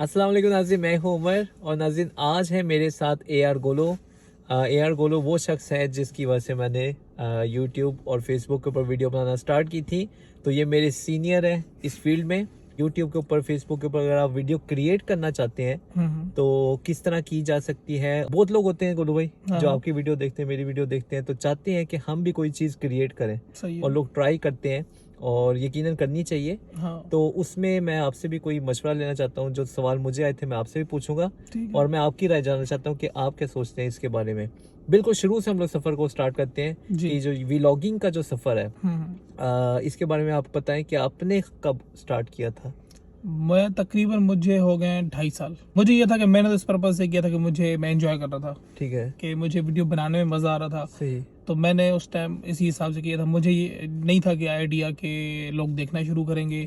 अस्सलाम वालेकुम नाज़रीन, मैं हूं उमर और नाज़रीन आज है मेरे साथ AR गोलो। AR गोलो वो शख्स है जिसकी वजह से मैंने यूट्यूब और फेसबुक के ऊपर वीडियो बनाना स्टार्ट की थी। तो ये मेरे सीनियर हैं इस फील्ड में। यूट्यूब के ऊपर, फेसबुक के ऊपर अगर आप वीडियो क्रिएट करना चाहते हैं तो किस तरह की जा सकती है। बहुत लोग होते हैं गोलू भाई जो आपकी वीडियो देखते हैं, मेरी वीडियो देखते हैं, तो चाहते हैं कि हम भी कोई चीज़ क्रिएट करें और लोग ट्राई करते हैं और यकीनन करनी चाहिए। तो उसमें मैं आपसे भी कोई मशवरा लेना चाहता हूँ। जो सवाल मुझे आए थे मैं आपसे भी पूछूंगा और मैं आपकी राय जानना चाहता हूँ कि आप क्या सोचते हैं इसके बारे में। बिल्कुल शुरू से हम लोग सफर को स्टार्ट करते हैं कि जो व्लॉगिंग का जो सफर है इसके बारे में आप बताएं कि आपने कब स्टार्ट किया था। मैं तकरीबन मुझे हो गए 2.5 साल। मुझे ये था कि मैंने तो इस पर्पज से किया था कि मैं एंजॉय कर रहा था। ठीक है कि मुझे वीडियो बनाने में मजा आ रहा था। सही। तो मैंने उस टाइम इसी हिसाब से किया था। मुझे ये नहीं था कि आइडिया के लोग देखना शुरू करेंगे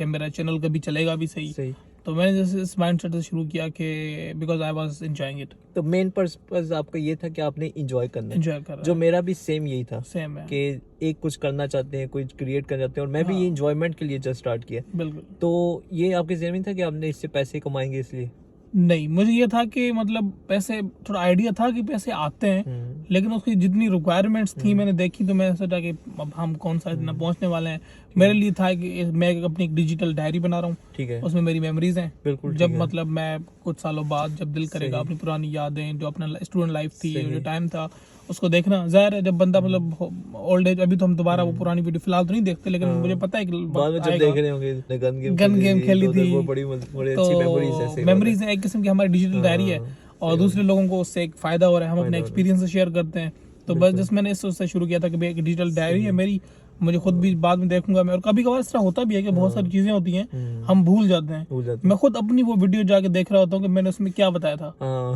या मेरा चैनल कभी चलेगा भी सही। तो मैंने जैसे इस माइंडसेट से शुरू किया कि because I was enjoying it. तो मेन पर्पस आपका ये था कि आपने एंजॉय करना है। जो मेरा भी सेम यही था। सेम है कि एक कुछ करना चाहते हैं, कुछ क्रिएट करना चाहते हैं और मैं भी ये एंजॉयमेंट के लिए जस्ट स्टार्ट किया। बिल्कुल। तो ये आपके ज़हन में था कि आपने इससे पैसे कमाएंगे इसलिए? नहीं, मुझे ये था कि मतलब पैसे, थोड़ा आइडिया था कि पैसे आते हैं लेकिन उसकी जितनी रिक्वायरमेंट्स थी मैंने देखी तो मैंने सोचा कि अब हम कौन सा इतना पहुंचने वाले हैं। मेरे लिए था कि मैं अपनी एक डिजिटल डायरी बना रहा हूँ। ठीक है। उसमें मेरी मेमोरीज हैं। बिल्कुल। जब मतलब मैं कुछ सालों बाद जब दिल करेगा अपनी पुरानी यादें, जो अपना स्टूडेंट लाइफ थी, जो टाइम था, उसको देखना। जाहिर है जब बंदा मतलब ओल्ड एज, अभी तो हम दोबारा वो पुरानी वीडियो फिलहाल तो नहीं देखते लेकिन मुझे पता है कि बाद में जब देख रहे होंगे गन गेम खेली थी, वो बड़ी अच्छी मेमोरीज है। एक किस्म की हमारी डिजिटल डायरी है और दूसरे लोगों को उससे एक फायदा हो रहा है, हम अपने एक्सपीरियंस शेयर करते हैं। तो बस जस्ट मैंने इससे शुरू किया था कि भाई एक डिजिटल डायरी है मेरी, मुझे खुद भी बाद में देखूंगा मैं। और कभी कभार इस तरह होता भी है कि बहुत सारी चीजें होती हैं हम भूल जाते हैं। मैं खुद अपनी वो वीडियो जाके देख रहा होता हूँ कि मैंने उसमें क्या बताया था।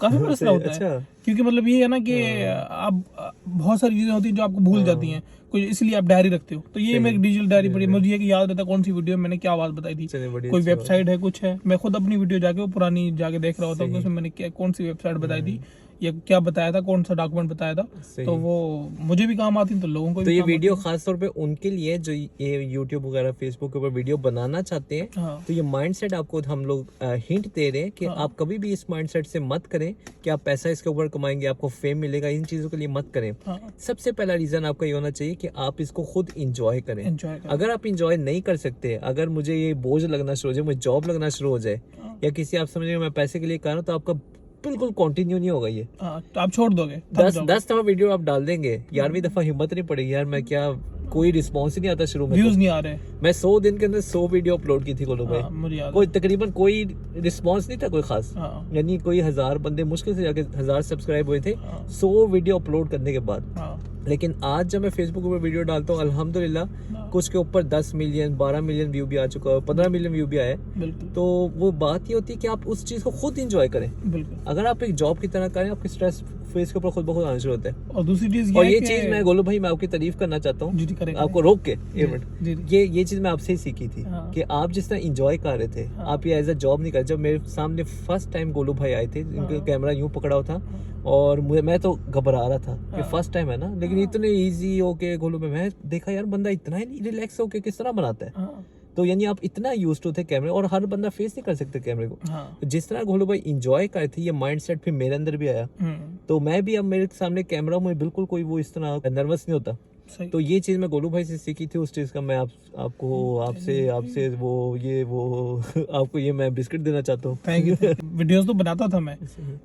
काफी बार इस तरह होता है क्योंकि मतलब ये है ना कि आप बहुत सारी चीजें होती हैं जो आपको भूल जाती हैं कुछ, इसलिए आप डायरी रखते हो। तो ये मेरी डिजिटल डायरी पड़ी, मुझे ये कि याद रहता कौन सी वीडियो में मैंने क्या बात बताई थी। कोई वेबसाइट है, कुछ है, मैं खुद अपनी वीडियो जाके वो पुरानी जाके देख रहा होता हूँ कि उसमें मैंने कौन सी वेबसाइट बताई थी या क्या बताया था, कौन सा डॉक्यूमेंट बताया था। तो वो मुझे भी काम आती है तो लोगों को तो ये वीडियो खास तौर पे उनके लिए जो ये यूट्यूब वगैरह फेसबुक के ऊपर वीडियो बनाना चाहते हैं। तो ये माइंडसेट आपको हम लोग हिंट दे रहे हैं कि आप कभी भी इस माइंडसेट से मत करें कि आप पैसा इसके ऊपर कमाएंगे, आपको फेम मिलेगा, इन चीजों के लिए मत करें। सबसे पहला रीजन आपका ये होना चाहिए कि आप इसको खुद इंजॉय करें। अगर आप इंजॉय नहीं कर सकते, अगर मुझे ये बोझ लगना शुरू हो जाए, मुझे जॉब लगना शुरू हो जाए या किसी आप समझिए मैं पैसे के लिए कर रहा हूं, तो आपका बिल्कुल कंटिन्यू नहीं होगा ये। तो आप छोड़ दोगे। 10 दफा वीडियो आप डाल देंगे, 11वीं दफा हिम्मत नहीं पड़ेगी यार मैं क्या, कोई रिस्पॉन्स ही नहीं आता शुरू में, व्यूज नहीं आ रहे। मैं 100 दिन के अंदर 100 वीडियो अपलोड की थी गोलू भाई, कोई तकरीबन कोई रिस्पॉन्स नहीं था कोई खास। यानी कोई 1000 बंदे मुश्किल से जाके 1000 सब्सक्राइब हुए थे 100 वीडियो अपलोड करने के बाद। लेकिन आज जब मैं फेसबुक पर वीडियो डालता हूँ अल्हम्दुलिल्लाह कुछ के ऊपर 10 मिलियन 12 मिलियन व्यू भी आ चुका है, 15 मिलियन व्यू भी आया है। तो वो बात ये होती है कि आप उस चीज को खुद इंजॉय करें। अगर आप एक जॉब की तरह करें, आपकी स्ट्रेस फेस के ऊपर खुद ब खुद आना शुरू होता है। और दूसरी चीज ये चीज मैं गोलू भाई मैं आपकी तारीफ करना चाहता हूँ, आपको रोक के ये चीज मैं आपसे ही सीखी थी कि आप जिस तरह इंजॉय कर रहे थे आप ये एज अ जॉब नहीं कर। जब मेरे सामने फर्स्ट टाइम गोलू भाई आए थे, इनका कैमरा यूं पकड़ा हुआ था और मैं तो घबरा रहा था कि फर्स्ट टाइम है ना, लेकिन इतने इजी होके गोलू में मैं देखा यार बंदा इतना ही रिलैक्स होके किस तरह बनाता है। तो यानी आप इतना यूज टू थे कैमरे, और हर बंदा फेस नहीं कर सकते कैमरे को। तो जिस तरह गोलू भाई इंजॉय करे थे, ये माइंडसेट फिर मेरे अंदर भी आया। तो मैं भी अब मेरे सामने कैमरा में बिल्कुल कोई वो इस तरह नर्वस नहीं होता। तो ये चीज मैं गोलू भाई से सीखी थी, उस चीज का मैं आपसे वो आपको ये मैं बिस्किट देना चाहता हूँ। Thank you. वीडियोस तो बनाता था मैं,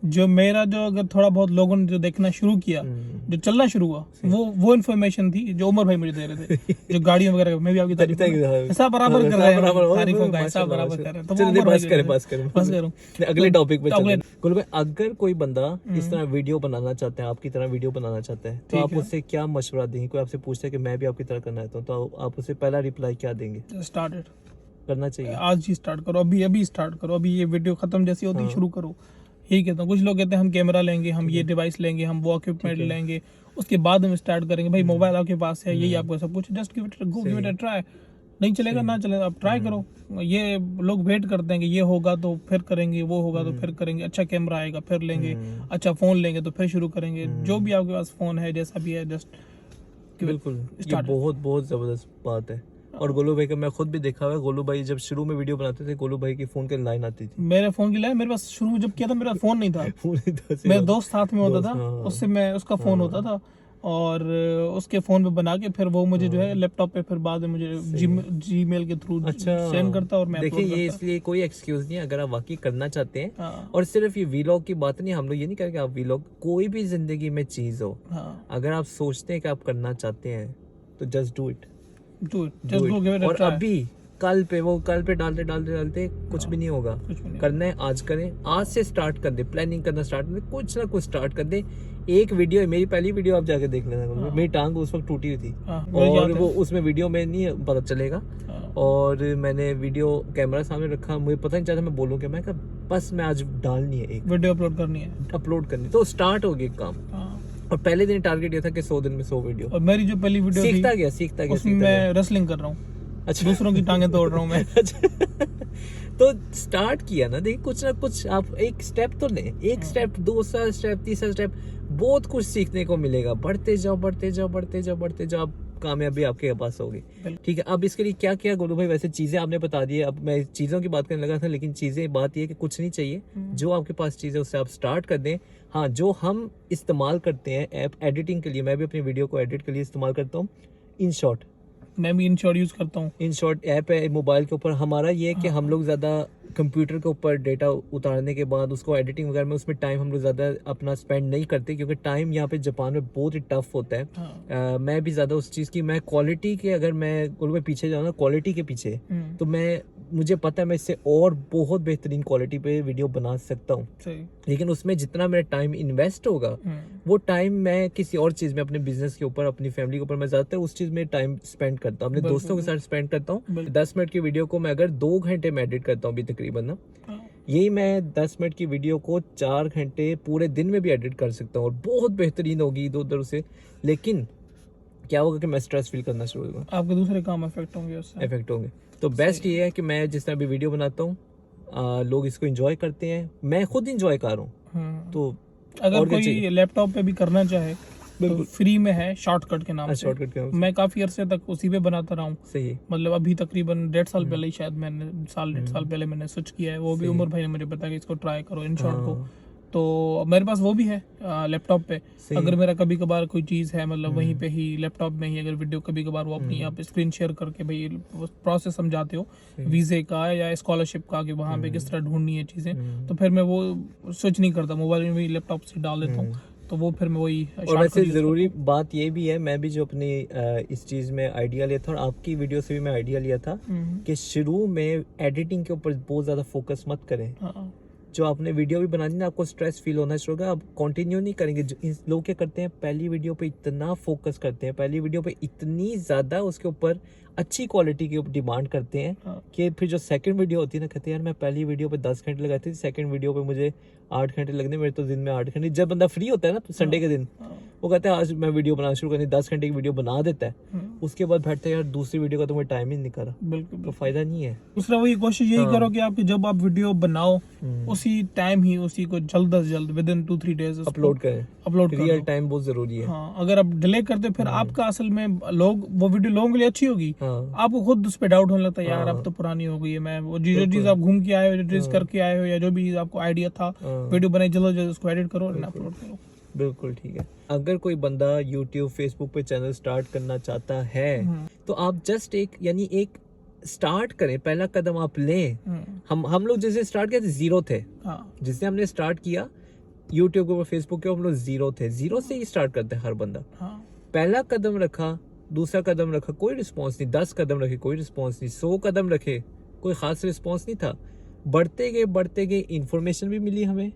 जो मेरा जो अगर थोड़ा बहुत लोगों ने जो देखना शुरू किया, जो चलना शुरू हुआ, वो इन्फॉर्मेशन थी जो उमर भाई मुझे दे रहे थे, जो गाड़ियों वगैरह। मैं भी आपकी तारीफ ऐसा बराबर कर रहे हैं, तारीफों का ऐसा बराबर कर रहे हैं। तो बस करूं अगले टॉपिक पे चलते हैं। गोलू भाई अगर कोई बंदा इस तरह वीडियो बनाना चाहते हैं, आपकी तरह वीडियो बनाना चाहते हैं, तो आप उससे क्या मशवरा देंगे? कोई आपसे पूछता है कि मैं भी आपकी तरह करना चाहता हूँ, तो आप उसे पहला रिप्लाई क्या देंगे? स्टार्टेड करना चाहिए, आज ही स्टार्ट करो, अभी स्टार्ट करो, अभी ये वीडियो खत्म जैसी होती है शुरू करो। यही कहता हूँ। कुछ लोग कहते हैं हम कैमरा लेंगे, हम ये डिवाइस लेंगे, हम वो इक्विपमेंट लेंगे, उसके बाद हम स्टार्ट करेंगे। भाई मोबाइल आपके पास है, यही आपको सब कुछ, just give it a try. नहीं चलेगा ना चलेगा, आप ट्राई करो। ये लोग वेट करते हैं कि ये होगा तो फिर करेंगे, वो होगा तो फिर करेंगे, अच्छा कैमरा आएगा फिर लेंगे, अच्छा फोन लेंगे तो फिर शुरू करेंगे। जो भी आपके पास फोन है, जैसा भी है, जस्ट बिल्कुल ये बहुत जबरदस्त बात है। और गोलू भाई का मैं खुद भी देखा हुआ है। गोलू भाई जब शुरू में वीडियो बनाते थे, गोलू भाई की फोन की लाइन आती थी। मेरे फोन की लाइन मेरे पास शुरू में जब किया था मेरा फोन नहीं था, मेरा दोस्त साथ में होता था, उससे मैं उसका फोन होता था और उसके फोन पे बना के फिर वो मुझे जो है लैपटॉप पे फिर बाद में मुझे जीमेल के थ्रू सेंड करता और मैं देखिए ये इसलिए कोई एक्सक्यूज नहीं है अगर आप वाकई करना चाहते हैं। और सिर्फ ये वीलॉग की बात नहीं, हम लोग ये नहीं करेंगे आप वीलॉग, कोई भी जिंदगी में चीज हो, अगर आप सोचते हैं कि आप करना चाहते हैं तो just do it, just go give it a और ट्राई। अभी कल पे डालते कुछ भी नहीं होगा। करना है आज करें, आज से स्टार्ट कर दे, प्लानिंग करना स्टार्ट कर दे, कुछ ना कुछ स्टार्ट कर दे। एक वीडियो, मेरी पहली वीडियो आप जाके देख लेना, मेरी टांग उस वक्त टूटी हुई थी और वो उसमें वीडियो में नहीं पता चलेगा। और मैंने वीडियो कैमरा सामने रखा, मुझे पता नहीं चला मैं बोलूँ क्या, मैं कहा बस मैं आज डालनी है, एक वीडियो अपलोड करनी है, तो स्टार्ट हो गया काम। और पहले दिन टारगेट ये था कि 100 दिन में 100 वीडियो। और मेरी जो पहली वीडियो सीखता गया उसमें मैं रेसलिंग कर रहा हूँ। अच्छा, दूसरों की टांगे तोड़ रहा हूँ मैं। तो स्टार्ट किया ना, देखिए कुछ ना कुछ आप एक स्टेप तो लें, एक स्टेप, दूसरा स्टेप, तीसरा स्टेप, बहुत कुछ सीखने को मिलेगा। बढ़ते जाओ, कामयाबी आपके पास होगी। ठीक है, अब इसके लिए क्या किया गोलू भाई? वैसे चीजें आपने बता दी है, अब मैं चीजों की बात करने लगा था, लेकिन चीजें बात ये कि कुछ नहीं चाहिए, जो आपके पास चीज है उससे आप स्टार्ट कर दें। हाँ, जो हम इस्तेमाल करते हैं ऐप एडिटिंग के लिए, मैं भी अपनी वीडियो को एडिट के लिए इस्तेमाल करता हूँ InShot। मैं भी InShot यूज करता हूँ। InShot ऐप है मोबाइल के ऊपर। हमारा ये है कि हम लोग ज्यादा कंप्यूटर के ऊपर डेटा उतारने के बाद उसको एडिटिंग वगैरह में, उसमें टाइम हम लोग ज्यादा अपना स्पेंड नहीं करते, क्योंकि टाइम यहाँ पे जापान में बहुत ही टफ होता है। मैं भी ज्यादा उस चीज की, मैं क्वालिटी के, अगर मैं पीछे जाऊँ ना क्वालिटी के पीछे, तो मुझे पता है मैं इससे और बहुत बेहतरीन क्वालिटी पे वीडियो बना सकता हूँ, लेकिन उसमें जितना मेरा टाइम इन्वेस्ट होगा वो टाइम मैं किसी और चीज में, अपने बिजनेस के ऊपर, अपनी फैमिली के ऊपर, मैं ज्यादातर उस चीज में टाइम स्पेंड करता हूँ, अपने दोस्तों के साथ स्पेंड करता हूँ। 10 मिनट की वीडियो को मैं अगर 2 घंटे में एडिट करता हूँ तकरीबन ना, यही मैं 10 मिनट की वीडियो को 4 घंटे पूरे दिन में भी एडिट कर सकता हूँ और बहुत बेहतरीन होगी इधर उधर से। लेकिन क्या होगा कि मैं स्ट्रेस फील करना शुरू होगा, आपके दूसरे काम इफेक्ट होंगे। तो बेस्ट ये है कि मैं जिस तरह भी वीडियो बनाता हूँ, लोग इसको एंजॉय करते हैं, मैं खुद एंजॉय कर रहा हूँ। तो अगर कोई लैपटॉप पे भी करना चाहे तो फ्री में है, शॉर्टकट के नाम से। मैं काफी अरसे तक उसी पे बनाता रहा हूँ। सही, मतलब अभी तकरीबन 1.5 साल पहले ही शायद मैंने 1.5 साल पहले मैंने स्विच किया है। वो भी उमर भाई ने मुझे बताया कि इसको ट्राई करो InShot को। तो मेरे पास वो भी है लैपटॉप पे। अगर मेरा कभी कभार कोई चीज है, मतलब वहीं पे ही लैपटॉप में ही अगर वीडियो कभी कभार वो अपनी आप स्क्रीन शेयर करके भाई प्रोसेस समझाते हो वीजे का या स्कॉलरशिप का, कि वहाँ पे किस तरह ढूंढनी है चीजें, तो फिर मैं वो स्विच नहीं करता, मोबाइल में भी लैपटॉप से डाल देता हूँ, तो वो फिर मैं वही। और वैसे ज़रूरी बात ये भी है, मैं भी जो अपनी इस चीज़ में आइडिया लिया था और आपकी वीडियो से भी मैं आइडिया लिया था कि शुरू में एडिटिंग के ऊपर बहुत ज़्यादा फोकस मत करें। जो आपने वीडियो भी बनानी ना, आपको स्ट्रेस फील होना शुरू होगा, आप कंटिन्यू नहीं करेंगे। लोग क्या करते हैं, पहली वीडियो पे इतना फोकस करते हैं, पहली वीडियो पे इतनी ज़्यादा उसके ऊपर अच्छी क्वालिटी की डिमांड करते हैं कि फिर जो सेकंड वीडियो होती है ना, कहते हैं यार मैं पहली वीडियो पे 10 घंटे लगाती थी, सेकंड वीडियो पे मुझे 8 घंटे लगने, मेरे तो दिन में 8 घंटे। जब बंदा फ्री होता है ना संडे के दिन, वो कहता है आज मैं वीडियो बनाना शुरू करनी, 10 घंटे की वीडियो बना देता है, उसके बाद बैठता है यार दूसरी वीडियो का तो मैं टाइम ही नहीं निकाला। बिल्कुल, तो फायदा नहीं है। दूसरा वही कोशिश यही करो कि आप जब आप वीडियो बनाओ उसी टाइम ही उसी को जल्द से जल्द विद इन 2-3 डेज अपलोड करें। रियल टाइम बहुत जरूरी है। हाँ, अगर आप डिले करते फिर आपका असल में वो वीडियो लोगों के लिए अच्छी होगी, आपको खुद उस पे डाउट होने लगता है यार अब तो पुरानी हो गई है, मैं वो जो चीज आप घूम के आए हो, जो चीज करके आए हो, या जो भी आपको आइडिया था, वीडियो बनाई जल्द जल्द उसको एडिट करो और अपलोड करो। बिल्कुल ठीक है। अगर कोई बंदा YouTube, Facebook पे चैनल स्टार्ट करना चाहता है तो आप जस्ट एक स्टार्ट करें, पहला कदम आप लें। हम लोग जैसे स्टार्ट किया था 0 थे, जिससे हमने स्टार्ट किया YouTube के ऊपर, Facebook के ऊपर, हम लोग 0 थे। 0 से ही स्टार्ट करते हैं हर बंदा। पहला कदम रखा, दूसरा कदम रखा, कोई रिस्पॉन्स नहीं, 10 कदम रखे, कोई रिस्पॉन्स नहीं, 100 कदम रखे, कोई खास रिस्पॉन्स नहीं था। बढ़ते गए इंफॉर्मेशन भी मिली हमें।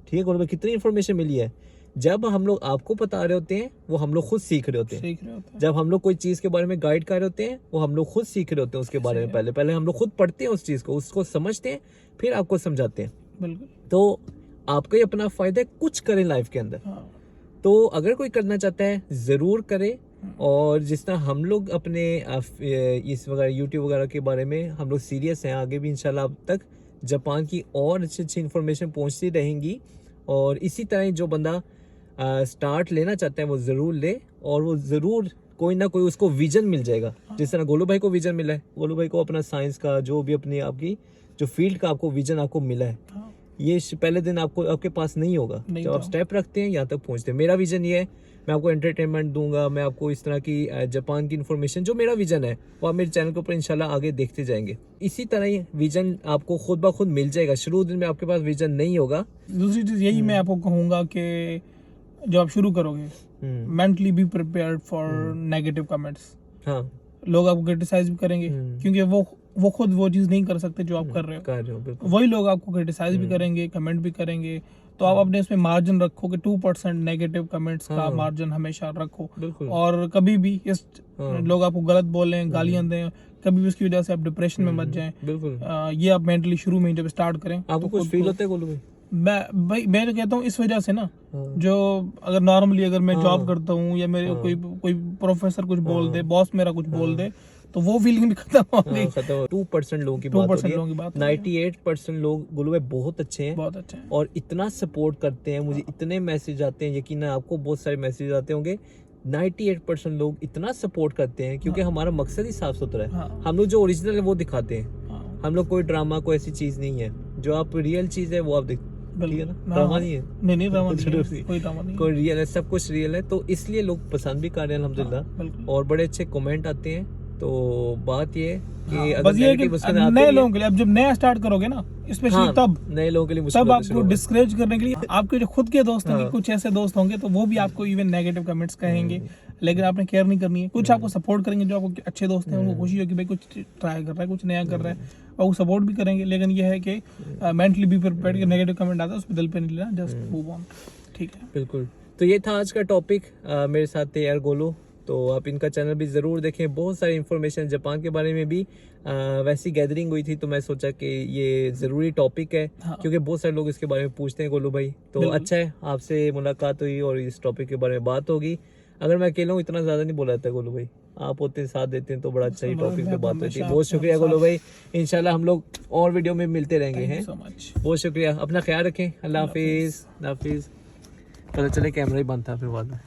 ठीक है, कितनी इंफॉर्मेशन मिली है। जब हम लोग आपको बता रहे होते हैं, वो हम लोग खुद सीख रहे होते हैं। जब हम लोग कोई चीज के बारे में गाइड कर रहे होते हैं, वो हम लोग खुद सीख रहे होते हैं उसके बारे में। पहले हम लोग खुद पढ़ते हैं उस चीज को, उसको समझते हैं, फिर आपको समझाते हैं। बिल्कुल। तो आपका ही अपना फायदा है, कुछ करें लाइफ के अंदर। तो अगर कोई करना चाहता है जरूर करे। और जिस तरह हम लोग अपने इस वगैरह यूट्यूब वगैरह के बारे में हम लोग सीरियस हैं, आगे भी इंशाल्लाह अब तक जापान की और अच्छी इन्फॉर्मेशन पहुंचती रहेंगी। और इसी तरह जो बंदा स्टार्ट लेना चाहता है वो ज़रूर ले, और वो ज़रूर कोई ना कोई उसको विजन मिल जाएगा। जिस तरह गोलू भाई को विजन मिला है, गोलू भाई को अपना साइंस का जो भी अपनी आपकी जो फील्ड का आपको विजन आपको मिला है, ये पहले दिन आपको आपके पास नहीं होगा जब आप स्टेप रखते हैं यहाँ तक पहुँचते हैं। मेरा विजन ये है, मैं आपको एंटरटेनमेंट दूंगा, मैं आपको इस तरह की जापान की इन्फॉर्मेशन जो मेरा विजन है वो आप मेरे चैनल के ऊपर इंशाल्लाह आगे देखते जाएंगे। इसी तरह ही विजन आपको खुद ब खुद मिल जाएगा। शुरू दिन में आपके पास विजन नहीं होगा। दूसरी चीज यही मैं आपको कहूंगा कि जब आप शुरू करोगे mentally be prepared for negative comments. हाँ, लोग आपको क्रिटिसाइज भी करेंगे क्योंकि वो खुद वो चीज नहीं कर सकते जो आप कर रहे हो। वही लोग आपको क्रिटिसाइज भी करेंगे, कमेंट भी करेंगे। तो आप अपने उसमें मार्जिन रखो कि 2% नेगेटिव कमेंट्स का मार्जिन हमेशा रखो। और कभी भी इस लोग आपको गलत बोलें, गालियां दें, कभी भी उसकी वजह से आप डिप्रेशन में मत जाएं। ये आप मेंटली शुरू में जब स्टार्ट करें आपको कुछ फील होता है गोलू भाई? मैं तो कहता हूँ इस वजह से ना, जो अगर नॉर्मली अगर मैं जॉब करता हूँ या मेरे कोई प्रोफेसर कुछ बोल दे, बॉस मेरा कुछ बोल दे, तो वो फीलिंग भी खत्म हो गई। 2% लोगों की बात, 98% लोग गोलू भाई बहुत अच्छे हैं और इतना सपोर्ट करते हैं। मुझे इतने मैसेज आते हैं, यकीन है आपको बहुत सारे मैसेज आते होंगे। 98% लोग इतना सपोर्ट करते हैं क्योंकि हमारा मकसद ही साफ सुथरा है। हम लोग जो ओरिजिनल है वो दिखाते हैं। हम लोग कोई ड्रामा, कोई ऐसी चीज नहीं है। जो आप रियल चीज है वो आप ठीक है ना, ड्रामा नहीं है। नहीं ड्रामा नहीं, कोई ड्रामा नहीं, कोई रियल है, सब कुछ रियल है। तो इसलिए लोग पसंद भी कर रहे हैं अल्हम्दुलिल्लाह, और बड़े अच्छे कमेंट आते हैं। तो बात ये कि बस ये कि नए लोगों के लिए, अब जब नया स्टार्ट करोगे ना, स्पेशली तब नए लोगों के लिए तब आपको डिस्करेज करने के लिए आपके जो खुद के दोस्त होंगे, कुछ ऐसे दोस्त होंगे तो वो भी आपको इवन नेगेटिव कमेंट्स कहेंगे, लेकिन आपने केयर नहीं करनी है। कुछ आपको सपोर्ट करेंगे, जो आपको अच्छे दोस्त हैं, उनको खुशी हो कि भाई कुछ ट्राई कर रहा है, कुछ नया कर रहा है, और वो सपोर्ट भी करेंगे। लेकिन ये है कि मेंटली भी प्रिपेयर्ड कि नेगेटिव कमेंट आता है उस पर दिल पे नहीं लेना, जस्ट मूव ऑन। ठीक है, बिल्कुल। तो ये था आज का टॉपिक। मेरे साथ थे यार गोलू, तो आप इनका चैनल भी ज़रूर देखें। बहुत सारी इन्फॉर्मेशन जापान के बारे में भी वैसी गैदरिंग हुई थी, तो मैं सोचा कि ये ज़रूरी टॉपिक है। क्योंकि बहुत सारे लोग इसके बारे में पूछते हैं गोलू भाई, तो अच्छा है आपसे मुलाकात हुई और इस टॉपिक के बारे में बात होगी। अगर मैं अकेला हूँ इतना ज़्यादा नहीं बोला था गोलू भाई, आप होते साथ देते हैं तो बड़ा अच्छा ही टॉपिक पे बात होती है। बहुत शुक्रिया गोलू भाई, इंशाल्लाह हम लोग और वीडियो में मिलते रहेंगे हैं। बहुत शुक्रिया, अपना ख्याल रखें। अल्लाह हाफिज़। पता चले कैमरा ही बंद था फिर बाद में।